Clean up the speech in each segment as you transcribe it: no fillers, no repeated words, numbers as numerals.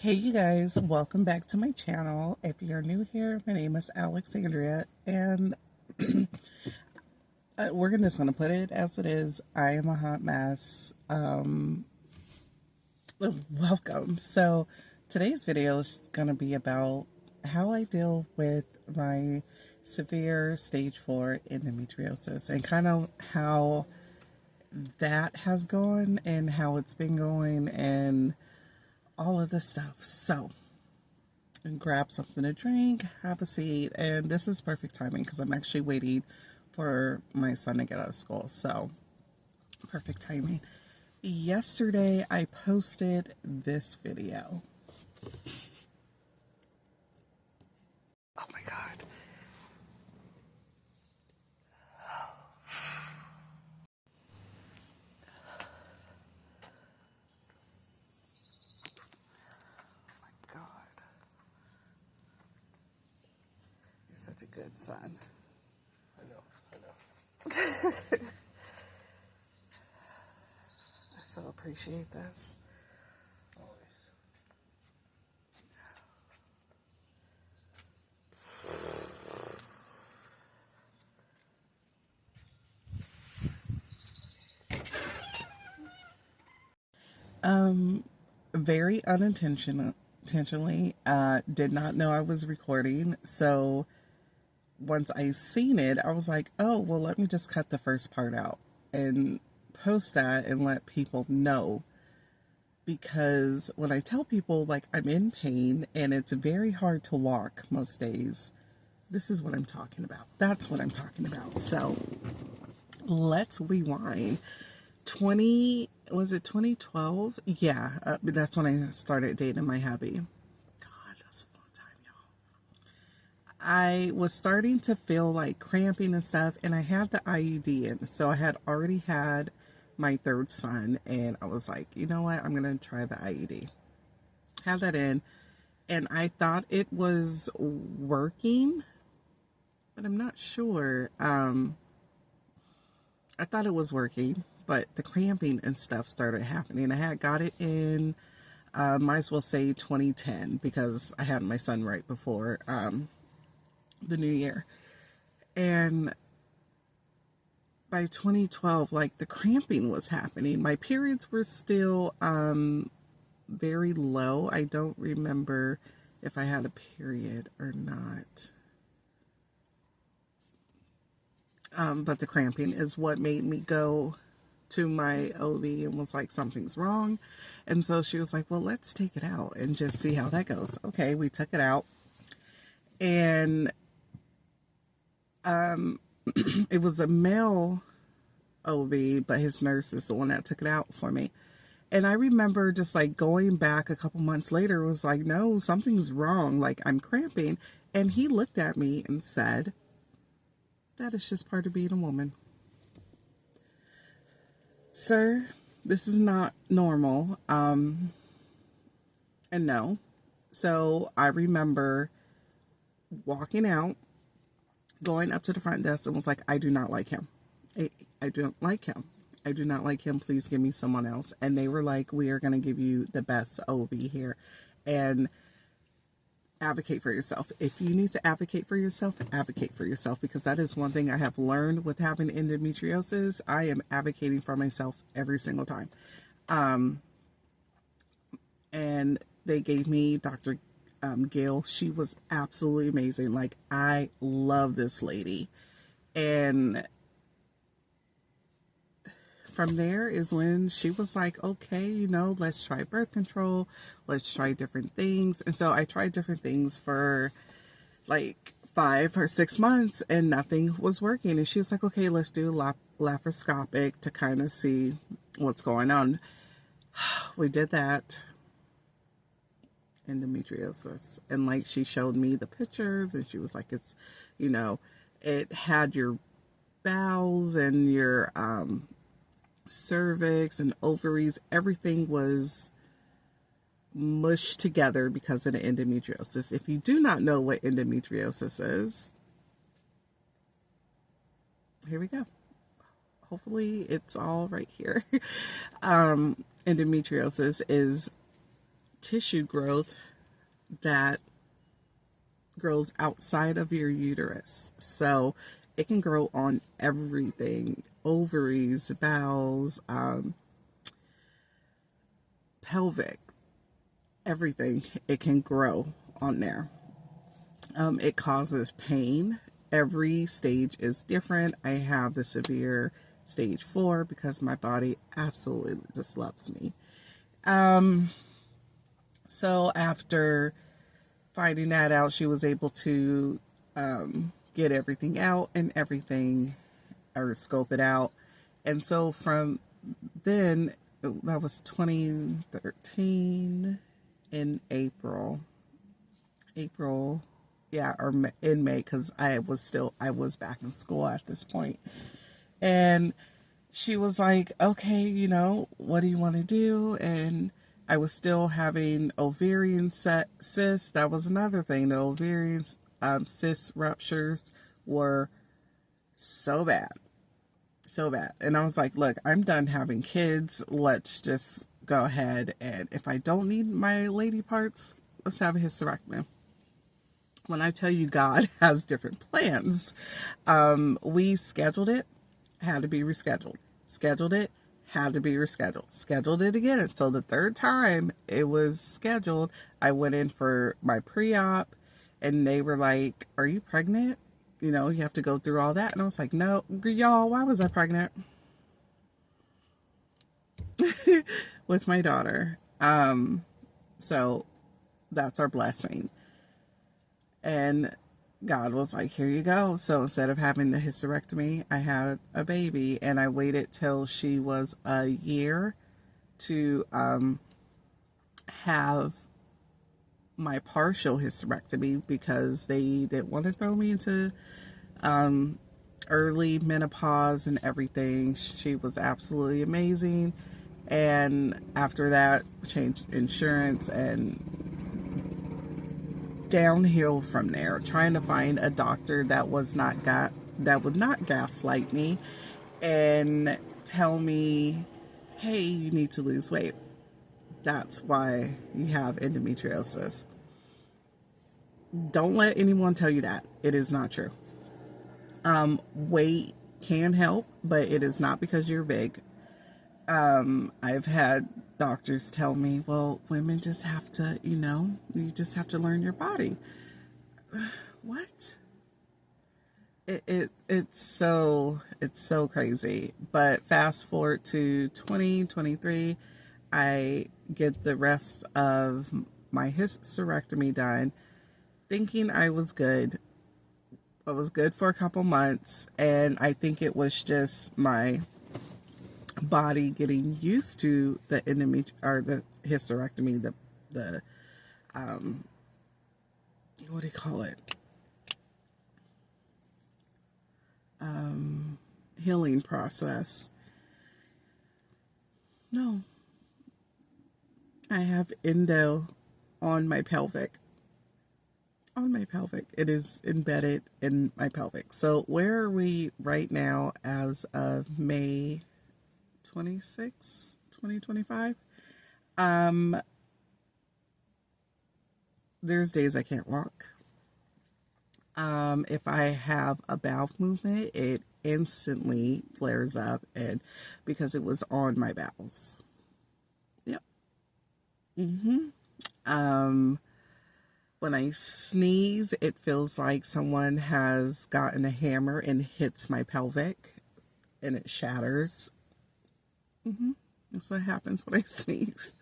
Hey you guys, welcome back to my channel. If you're new here, my name is Alexandria, and we're just gonna put it as it is. I am a hot mess. Welcome. So today's video is gonna be about how I deal with my severe stage 4 endometriosis and kind of how that has gone and how it's been going and all of this stuff. So and grab something to drink, have a seat, and this is perfect timing because I'm actually waiting for my son to get out of school. So, perfect timing. Yesterday, I posted this video. Oh my God. Oh my God. You're such a good son. I know. I so appreciate this. Always. Very unintentionally, did not know I was recording. So once I seen it, I was like, oh, well, let me just cut the first part out and post that and let people know. Because when I tell people, like, I'm in pain and it's very hard to walk most days, this is what I'm talking about. That's what I'm talking about. So let's rewind. Was it 2012? Yeah, that's when I started dating my hubby. God, that's a long time, y'all. I was starting to feel like cramping and stuff, and I had the IUD in. So I had already had my third son, and I was like, you know what? I'm going to try the IUD. Had that in, and I thought it was working, but I'm not sure. I thought it was working, but the cramping and stuff started happening. I had got it in, might as well say 2010, because I had my son right before the new year. And by 2012, like, the cramping was happening. My periods were still very low. I don't remember if I had a period or not. But the cramping is what made me go to my OB and was like, something's wrong. And so she was like, well, let's take it out and just see how that goes. Okay, we took it out. And it was a male OB, but his nurse is the one that took it out for me. And I remember just like going back a couple months later, was like, no, something's wrong. Like, I'm cramping. And he looked at me and said, that is just part of being a woman. Sir, this is not normal. And no. So I remember walking out, going up to the front desk and was like, I do not like him. I don't like him. I do not like him. Please give me someone else. And they were like, we are going to give you the best OB here. And advocate for yourself. If you need to advocate for yourself, because that is one thing I have learned with having endometriosis. I am advocating for myself every single time. And they gave me Dr. Gail. She was absolutely amazing. Like, I love this lady. And from there is when she was like, okay, you know, let's try birth control. Let's try different things. And so I tried different things for like 5 or 6 months and nothing was working. And she was like, okay, let's do laparoscopic to kind of see what's going on. We did that. Endometriosis. And like, she showed me the pictures and she was like, it's, you know, it had your bowels and your cervix and ovaries, everything was mushed together because of the endometriosis. If you do not know what endometriosis is, here we go. Hopefully it's all right here. Endometriosis is tissue growth that grows outside of your uterus. So it can grow on everything: ovaries, bowels, pelvic, everything. It can grow on there. It causes pain. Every stage is different. I have the severe stage 4 because my body absolutely just loves me. So after finding that out, she was able to get everything out and everything, or scope it out. And so from then, that was 2013 in April. Yeah, or in May, because I was back in school at this point. And she was like, okay, what do you want to do? And I was still having ovarian cysts. That was another thing. The ovarian cyst ruptures were so bad. So bad. And I was like, look, I'm done having kids. Let's just go ahead. And if I don't need my lady parts, let's have a hysterectomy. When I tell you God has different plans, we scheduled it, had to be rescheduled. Scheduled it, had to be rescheduled. Scheduled it again. And so the third time it was scheduled, I went in for my pre-op, and they were like, are you pregnant? You have to go through all that. And I was like, no, y'all, why was I pregnant? With my daughter. So that's our blessing. And God was like, here you go. So instead of having the hysterectomy, I had a baby, and I waited till she was a year to have my partial hysterectomy, because they didn't want to throw me into early menopause and everything. She was absolutely amazing. And after that, changed insurance and downhill from there, trying to find a doctor that would not gaslight me and tell me, hey, you need to lose weight. That's why you have endometriosis. Don't let anyone tell you that. It is not true. Weight can help, but it is not because you're big. I've had doctors tell me, well, women just have to, you just have to learn your body. What? It's so crazy. But fast forward to 2023, I get the rest of my hysterectomy done, thinking I was good. I was good for a couple months, and I think it was just my body getting used to the the hysterectomy, the what do you call it? Healing process. No, I have endo on my pelvic. On my pelvic. It is embedded in my pelvic. So where are we right now as of May 26, 2025? There's days I can't walk. If I have a bowel movement, it instantly flares up, and because it was on my bowels. Yep. When I sneeze, it feels like someone has gotten a hammer and hits my pelvic, and it shatters. That's what happens when I sneeze.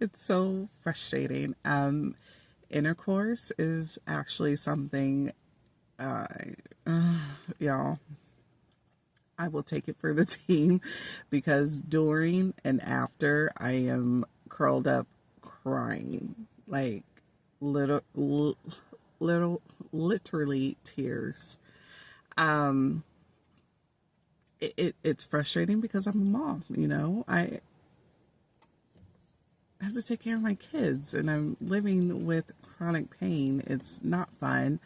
It's so frustrating. Intercourse is actually something, y'all, I will take it for the team, because during and after, I am curled up crying, like literally tears. It's frustrating because I'm a mom, I have to take care of my kids, and I'm living with chronic pain. It's not fun.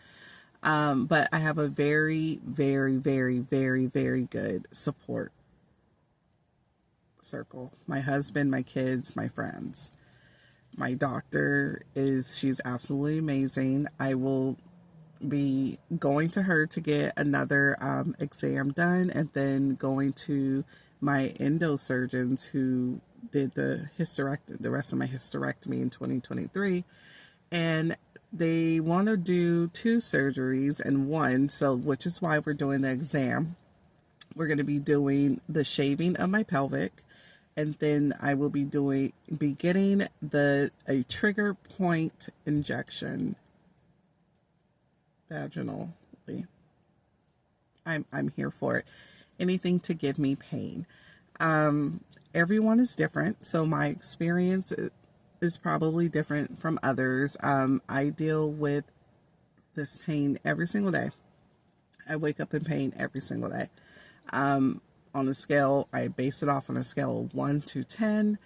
But I have a very, very, very, very, very good support circle. My husband, my kids, my friends. My doctor she's absolutely amazing. I will be going to her to get another exam done, and then going to my endosurgeons who did the rest of my hysterectomy in 2023, and they want to do two surgeries in one, so which is why we're doing the exam. We're going to be doing the shaving of my pelvic, and then I will be getting a trigger point injection vaginally. I'm here for it. Anything to give me pain. Everyone is different, so my experience is probably different from others. I deal with this pain every single day. I wake up in pain every single day. On a scale, I base it off on a scale of 1 to 10.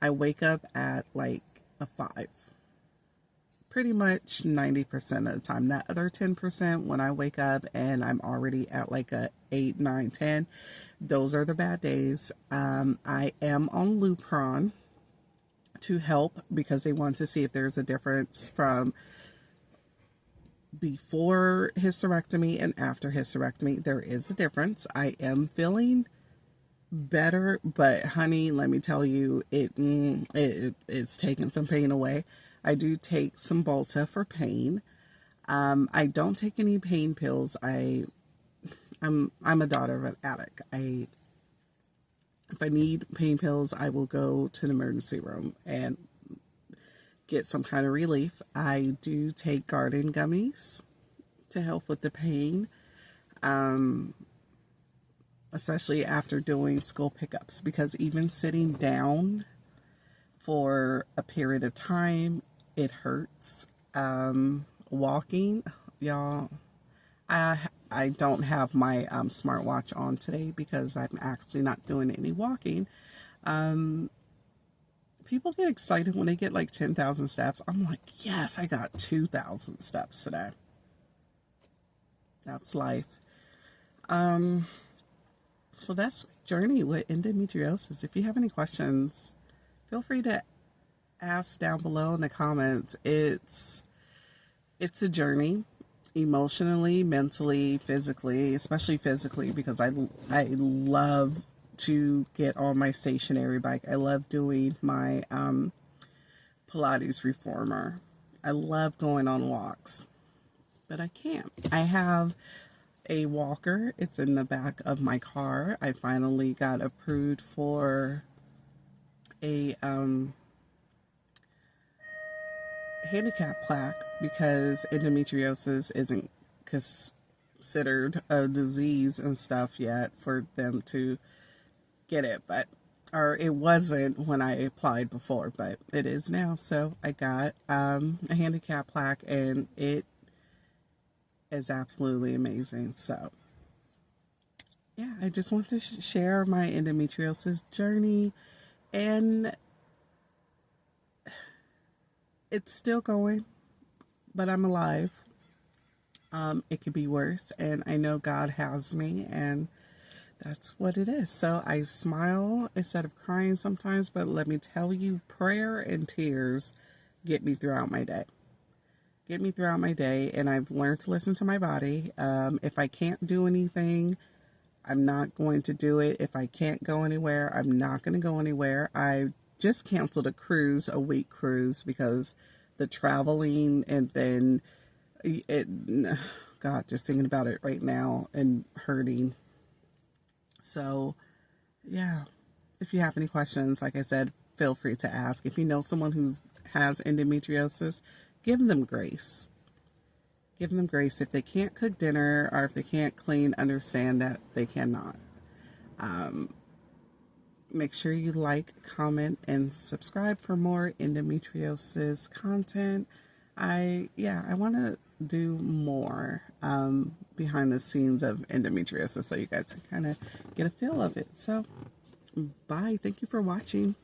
I wake up at like a 5. Pretty much 90% of the time. That other 10% when I wake up and I'm already at like a 8, 9, 10, those are the bad days. I am on Lupron to help because they want to see if there's a difference from before hysterectomy and after hysterectomy. There is a difference. I am feeling better, but honey, let me tell you, it's taking some pain away. I do take some Volta for pain. I don't take any pain pills. I'm a daughter of an addict. If I need pain pills, I will go to the emergency room and get some kind of relief. I do take garden gummies to help with the pain, especially after doing school pickups, because even sitting down for a period of time, it hurts. Walking, y'all, I don't have my smartwatch on today because I'm actually not doing any walking. People get excited when they get like 10,000 steps. I'm like, yes, I got 2,000 steps today. That's life. So that's my journey with endometriosis. If you have any questions, feel free to ask down below in the comments. It's a journey, emotionally, mentally, physically, especially physically, because I love to get on my stationary bike. I love doing my Pilates reformer. I love going on walks, but I can't. I have a walker. It's in the back of my car. I finally got approved for a handicap plaque because endometriosis isn't considered a disease and stuff yet for them to get it, or it wasn't when I applied before, but it is now. So I got a handicap plaque, and it is absolutely amazing. So yeah, I just want to share my endometriosis journey, and it's still going, but I'm alive. It could be worse, and I know God has me, and that's what it is. So I smile instead of crying sometimes, but let me tell you, prayer and tears get me throughout my day. Get me throughout my day, and I've learned to listen to my body. If I can't do anything, I'm not going to do it. If I can't go anywhere, I'm not going to go anywhere. I just canceled a week cruise because the traveling, and then God, just thinking about it right now and hurting. So yeah, if you have any questions, like I said, feel free to ask. If you know someone who has endometriosis, give them grace. Give them grace. If they can't cook dinner or if they can't clean, understand that they cannot. Make sure you like, comment, and subscribe for more endometriosis content. I want to do more behind the scenes of endometriosis so you guys can kind of get a feel of it. So, bye. Thank you for watching.